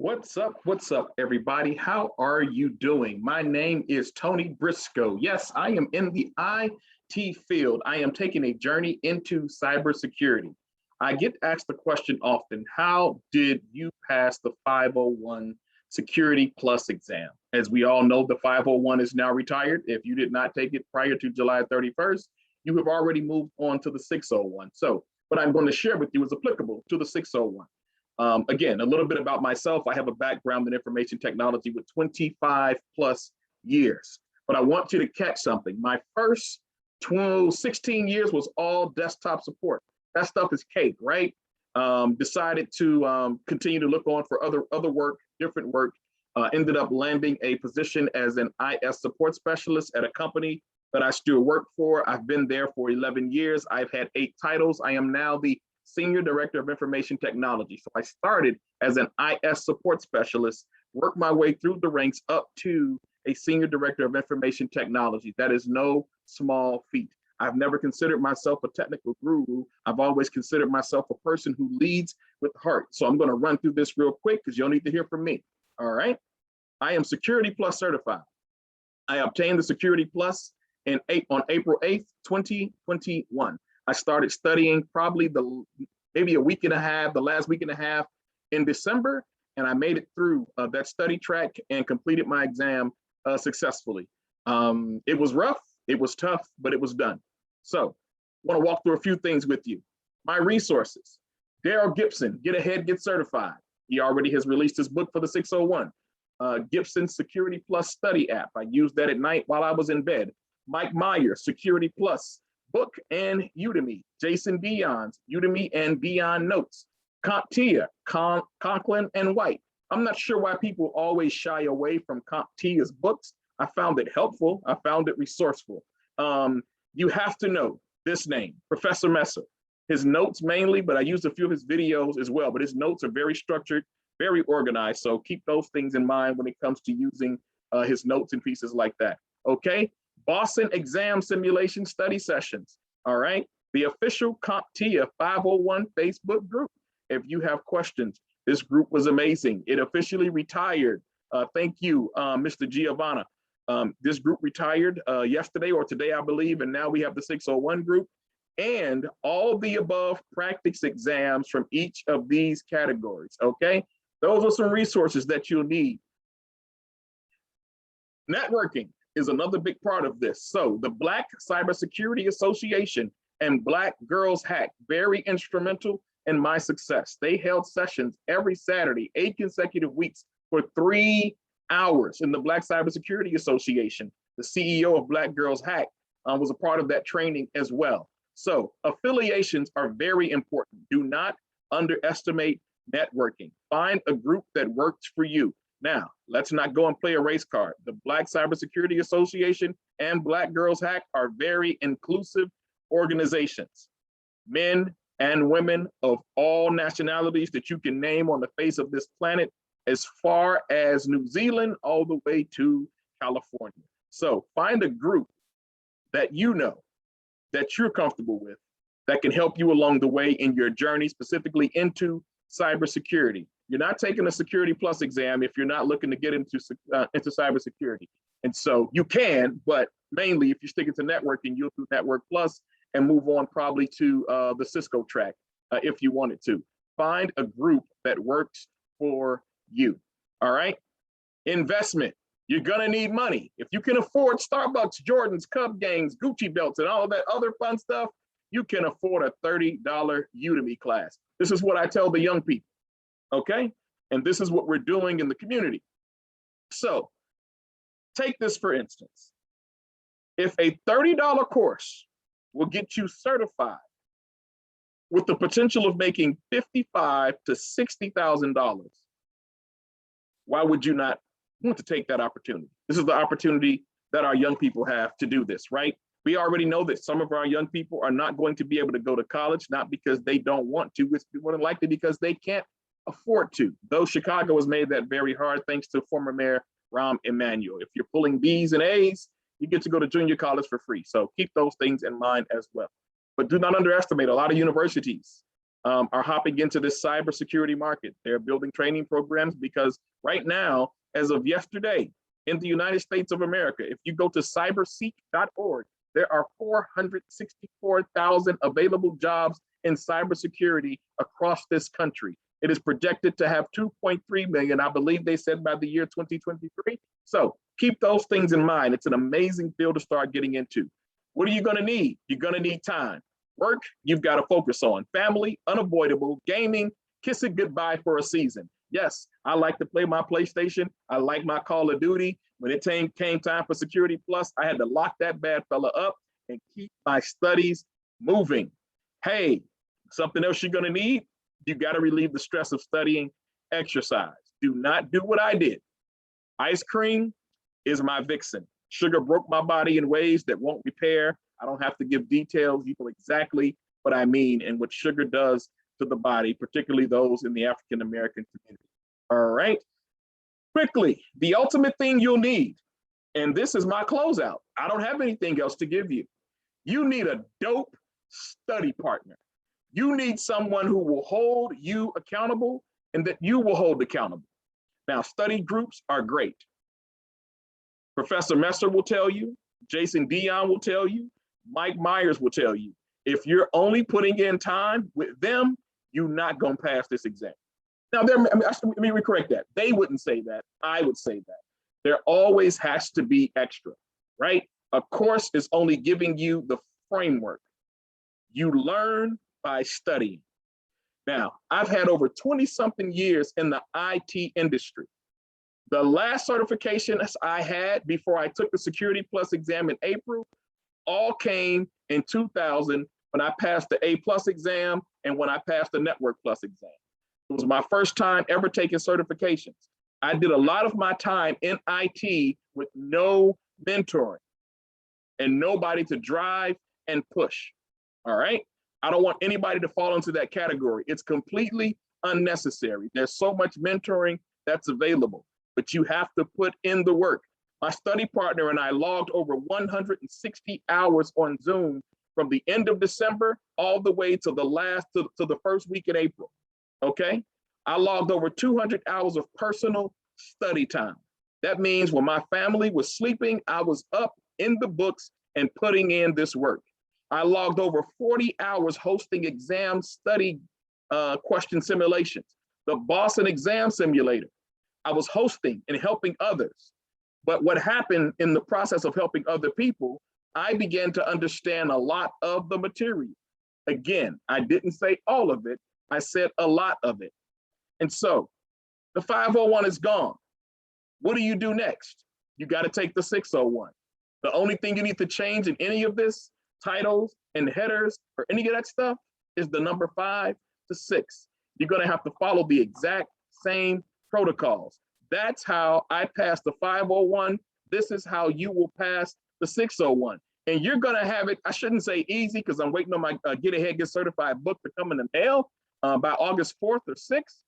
What's up, everybody? How are you doing? My name is Tony Briscoe. Yes, I am in the IT field. I am taking a journey into cybersecurity. I get asked the question often, how did you pass the 501 Security Plus exam? As we all know, the 501 is now retired. If you did not take it prior to July 31st, you have already moved on to the 601. So what I'm going to share with you is applicable to the 601. Again, a little bit about myself. I have a background in information technology with 25 plus years, but I want you to catch something. My first 16 years was all desktop support. That stuff is cake, right? Decided to continue to look on for other work, different work. Ended up landing a position as an IS support specialist at a company that I still work for. I've been there for 11 years. I've had 8 titles. I am now the Senior Director of Information Technology. So I started as an IS support specialist, worked my way through the ranks up to a Senior Director of Information Technology. That is no small feat. I've never considered myself a technical guru. I've always considered myself a person who leads with heart. So I'm going to run through this real quick because you'll need to hear from me. All right. I am Security Plus certified. I obtained the Security Plus on April 8th, 2021. I started studying probably maybe a week and a half, the last week and a half in December, and I made it through that study track and completed my exam successfully. It was rough, it was tough, but it was done. So I want to walk through a few things with you. My resources: Daryl Gibson, Get Ahead, Get Certified. He already has released his book for the 601. Gibson Security Plus Study app. I used that at night while I was in bed. Mike Meyer, Security Plus book and Udemy. Jason Dion's Udemy and Dion Notes. CompTIA, Conklin and White. I'm not sure why people always shy away from CompTIA's books. I found it helpful. I found it resourceful. You have to know this name, Professor Messer. His notes mainly, but I used a few of his videos as well, but his notes are very structured, very organized. So keep those things in mind when it comes to using his notes and pieces like that. Okay. Boston Exam Simulation Study Sessions. All right. The official CompTIA 501 Facebook group. If you have questions, this group was amazing. It officially retired. Thank you, Mr. Giovanna. This group retired yesterday or today, I believe, and now we have the 601 group and all the above practice exams from each of these categories. Okay. Those are some resources that you'll need. Networking is another big part of this. So the Black Cybersecurity Association and Black Girls Hack, very instrumental in my success. They held sessions every Saturday, 8 consecutive weeks for 3 hours in the Black Cybersecurity Association. The CEO of Black Girls Hack was a part of that training as well. So affiliations are very important. Do not underestimate networking. Find a group that works for you. Now, let's not go and play a race card. The Black Cybersecurity Association and Black Girls Hack are very inclusive organizations. Men and women of all nationalities that you can name on the face of this planet, as far as New Zealand, all the way to California. So find a group that you know, that you're comfortable with, that can help you along the way in your journey, specifically into cybersecurity. You're not taking a Security Plus exam if you're not looking to get into cybersecurity. And so you can, but mainly if you're sticking to networking, you'll do Network Plus and move on probably to the Cisco track if you wanted to. Find a group that works for you. All right. Investment. You're going to need money. If you can afford Starbucks, Jordans, Cub Gangs, Gucci belts, and all of that other fun stuff, you can afford a $30 Udemy class. This is what I tell the young people. Okay. And this is what we're doing in the community. So take this for instance. If a $30 course will get you certified with the potential of making $55,000 to $60,000, why would you not want to take that opportunity? This is the opportunity that our young people have to do this, right? We already know that some of our young people are not going to be able to go to college, not because they don't want to, it's more than likely because they can't afford to. Though Chicago has made that very hard, thanks to former Mayor Rahm Emanuel. If you're pulling B's and A's, you get to go to junior college for free. So keep those things in mind as well. But do not underestimate a lot of universities. are hopping into this cybersecurity market. They're building training programs because right now, as of yesterday, in the United States of America, if you go to cyberseek.org, there are 464,000 available jobs in cybersecurity across this country. It is projected to have 2.3 million, I believe they said by the year 2023. So keep those things in mind. It's an amazing field to start getting into. What are you gonna need? You're gonna need time. Work, you've got to focus on. Family, unavoidable. Gaming, kiss it goodbye for a season. Yes, I like to play my PlayStation. I like my Call of Duty. When it came time for Security Plus, I had to lock that bad fella up and keep my studies moving. Hey, something else you're gonna need, you gotta relieve the stress of studying, exercise. Do not do what I did. Ice cream is my vixen. Sugar broke my body in ways that won't repair. I don't have to give details. You know exactly what I mean and what sugar does to the body, particularly those in the African-American community. All right, quickly, the ultimate thing you'll need, and this is my closeout. I don't have anything else to give you. You need a dope study partner. You need someone who will hold you accountable and that you will hold accountable. Now, study groups are great. Professor Messer will tell you, Jason Dion will tell you, Mike Myers will tell you, if you're only putting in time with them, you're not gonna pass this exam. Now, let me correct that. They wouldn't say that, I would say that. There always has to be extra, right? A course is only giving you the framework. You learn by studying. Now, I've had over 20 something years in the IT industry. The last certifications I had before I took the Security Plus exam in April all came in 2000 when I passed the A+ exam and when I passed the Network Plus exam. It was my first time ever taking certifications. I did a lot of my time in IT with no mentoring and nobody to drive and push, all right? I don't want anybody to fall into that category. It's completely unnecessary. There's so much mentoring that's available, but you have to put in the work. My study partner and I logged over 160 hours on Zoom from the end of December all the way to the first week in April, okay? I logged over 200 hours of personal study time. That means when my family was sleeping, I was up in the books and putting in this work. I logged over 40 hours hosting exam study question simulations, the Boston Exam Simulator. I was hosting and helping others. But what happened in the process of helping other people, I began to understand a lot of the material. Again, I didn't say all of it, I said a lot of it. And so the 501 is gone. What do you do next? You got to take the 601. The only thing you need to change in any of this, titles and headers or any of that stuff, is the number 5 to 6. You're going to have to follow the exact same protocols. That's how I passed the 501. This is how you will pass the 601. And you're going to have it, I shouldn't say easy because I'm waiting on my Get Ahead, Get Certified book to come in the mail by August 4th or 6th.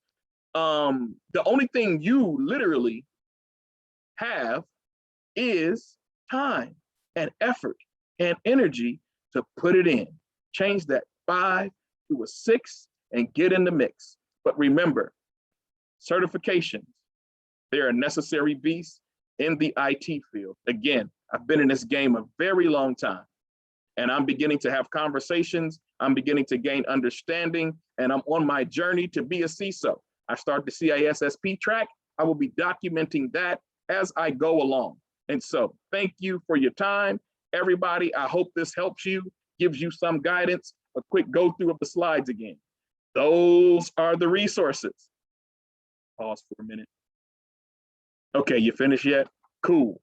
The only thing you literally have is time and effort and energy to put it in. Change that 5 to a 6 and get in the mix. But remember, certifications, they're a necessary beast in the IT field. Again, I've been in this game a very long time, and I'm beginning to have conversations. I'm beginning to gain understanding, and I'm on my journey to be a CISO. I start the CISSP track. I will be documenting that as I go along. And so thank you for your time, everybody. I hope this helps you, gives you some guidance. A quick go through of the slides again. Those are the resources. Pause for a minute. Okay, you finished yet? Cool.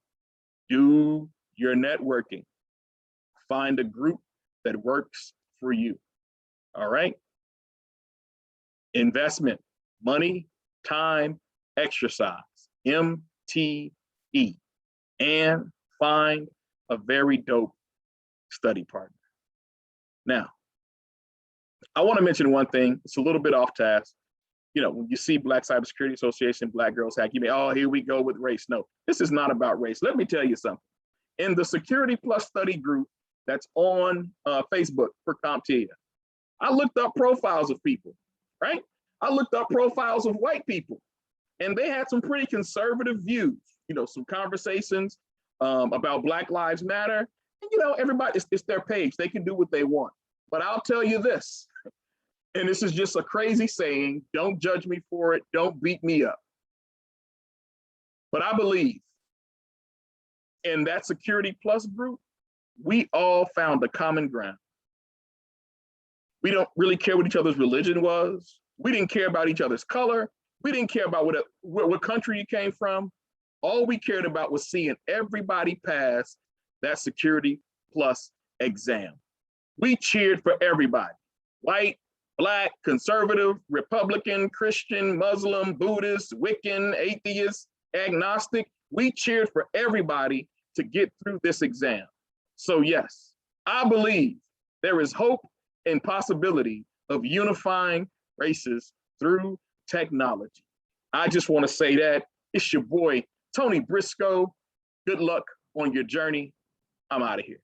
Do your networking. Find a group that works for you. All right? Investment, money, time, exercise, MTE. And find a very dope study partner. Now, I want to mention one thing. It's a little bit off task. You know, when you see Black Cybersecurity Association, Black Girls Hack, you may, oh, here we go with race. No, this is not about race. Let me tell you something. In the Security Plus study group that's on Facebook for CompTIA, I looked up profiles of people, right? I looked up profiles of white people, and they had some pretty conservative views, some conversations about Black Lives Matter. And, everybody, it's their page. They can do what they want. But I'll tell you this, and this is just a crazy saying, don't judge me for it, don't beat me up. But I believe in that Security Plus group, we all found a common ground. We don't really care what each other's religion was. We didn't care about each other's color. We didn't care about what country you came from. All we cared about was seeing everybody pass that Security Plus exam. We cheered for everybody, white, Black, conservative, Republican, Christian, Muslim, Buddhist, Wiccan, atheist, agnostic. We cheered for everybody to get through this exam. So yes, I believe there is hope and possibility of unifying races through technology. I just want to say that. It's your boy, Tony Briscoe. Good luck on your journey. I'm out of here.